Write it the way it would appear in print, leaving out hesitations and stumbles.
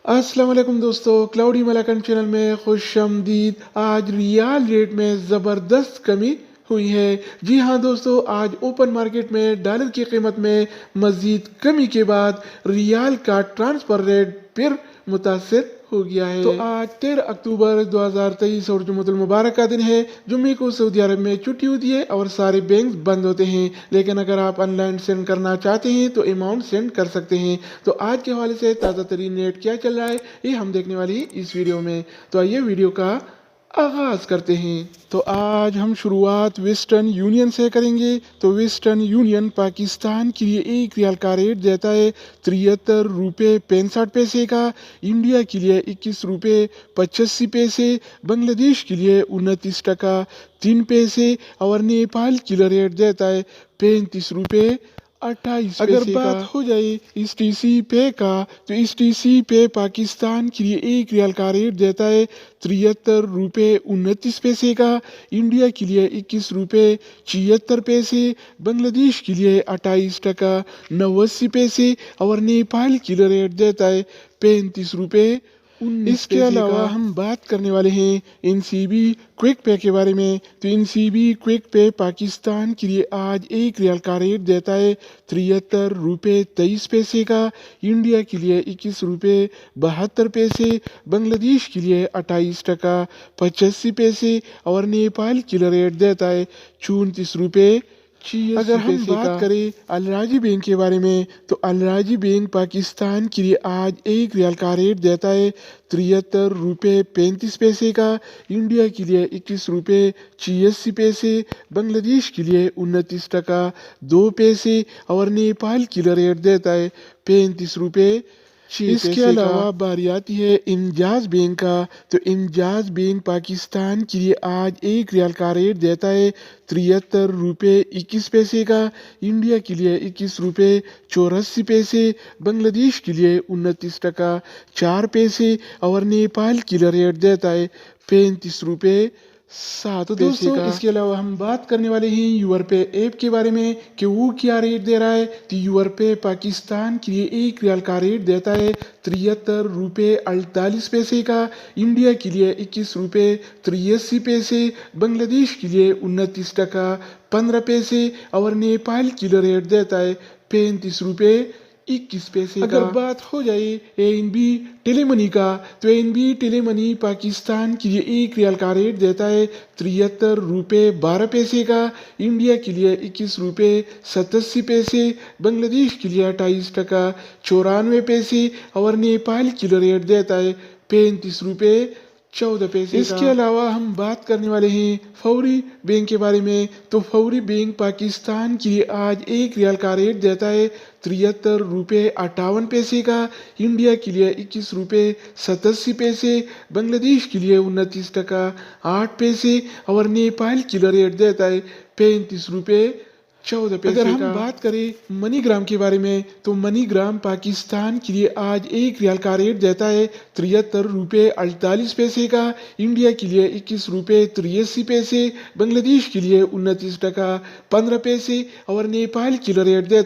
अस्सलाम वालेकुम दोस्तों, क्लाउडी मलाकन चैनल में खुश आमदीद। आज रियाल रेट में ज़बरदस्त कमी हुई है। जी हाँ दोस्तों, आज ओपन मार्केट में डॉलर की कीमत में मज़ीद कमी के बाद रियाल का ट्रांसफर रेट फिर मुतासर हो गया है। तो आज 13 अक्टूबर 2023 और जुम्मतुल मुबारक का दिन है। जुम्मे को सऊदी अरब में छुट्टी होती है और सारे बैंक बंद होते हैं, लेकिन अगर आप ऑनलाइन सेंड करना चाहते हैं तो अमाउंट सेंड कर सकते हैं। तो आज के हवाले से ताज़ा तरीन रेट क्या चल रहा है ये हम देखने वाली इस वीडियो में। तो आइए वीडियो का आगाज करते हैं। तो आज हम शुरुआत वेस्टर्न यूनियन से करेंगे। तो वेस्टर्न यूनियन पाकिस्तान के लिए एक रियाल का रेट देता है 73 रुपये 65 पैसे का, इंडिया के लिए 21 रुपये 85 पैसे, बांग्लादेश के लिए 29 टका 3 पैसे और नेपाल के लिए रेट देता है 35 रुपये 28 पैसे। अगर बात हो जाए इस टीसी पे का, तो इस टीसी पे पाकिस्तान के लिए एक रियाल का रेट देता है 73 रुपये 29 पैसे का, इंडिया के लिए 21 रुपये 76 पैसे, बांग्लादेश के लिए 28 टका 89 पैसे और नेपाल के लिए रेट देता है 35 रुपये 19। इसके अलावा हम बात करने वाले हैं एनसीबी क्विक पे के बारे में। तो एनसीबी क्विक पे पाकिस्तान के लिए आज एक रियाल का रेट देता है 73 रुपये 23 पैसे का, इंडिया के लिए 21 रुपये 72 पैसे, बांग्लादेश के लिए 28 टका 85 पैसे और नेपाल के लिए रेट देता है 34 रुपये। अगर हम बात करें अलराजी बैंक के बारे में, तो अलराजी बैंक पाकिस्तान के लिए आज एक रियाल का रेट देता है 73 रुपये 35 पैसे का, इंडिया के लिए 21 रुपये 86 पैसे, बांग्लादेश के लिए 29 टका 2 पैसे और नेपाल के लिए रेट देता है 35 रुपये। इसके अलावा बारी आती है इंजाज बैंक का। तो इंजाज बैंक पाकिस्तान के लिए आज एक रियाल का रेट देता है 73 रुपये 21 पैसे का, इंडिया के लिए 21 रुपये 84 पैसे, बांग्लादेश के लिए 29 टका 4 पैसे और नेपाल के लिए रेट देता है 35 रुपये 7 पैसे का। इसके अलावा हम बात करने वाले हैं यूरपे ऐप के बारे में कि वो क्या रेट दे रहा है। तो यूरपे पाकिस्तान के लिए एक रियाल का रेट देता है 73 रुपये 48 पैसे का, इंडिया के लिए 21 रुपये 83 पैसे, बांग्लादेश के लिए 29 टका 15 पैसे और नेपाल के लिए रेट देता है 35 रुपये 21 पैसे। अगर बात हो जाए एएनबी टेलीमनी का, तो एएनबी टेलीमनी पाकिस्तान के लिए एक रियाल का रेट देता है 73 रुपये 12 पैसे का, इंडिया के लिए 21 रुपये 87 पैसे, बांग्लादेश के लिए 28 टका 94 पैसे और नेपाल के लिए रेट देता है 35 रुपये 14 पैसे। इसके अलावा हम बात करने वाले हैं फौरी बैंक के बारे में। तो फौरी बैंक पाकिस्तान के लिए आज एक रियाल का रेट देता है 73 रुपये 58 पैसे का, इंडिया के लिए 21 रुपये 87 पैसे, बांग्लादेश के लिए 29 टका 8 पैसे और नेपाल के लिए रेट देता है 35 रुपये 14 पैसे। अगर हम बात करें मनीग्राम के बारे में, तो मनीग्राम पाकिस्तान के लिए आज एक रियाल का रेट देता है 73 रुपये 48 पैसे का, इंडिया के लिए 21 रुपये 83 पैसे, बांग्लादेश के लिए 29 टका 15 पैसे और नेपाल के लिए रेट देता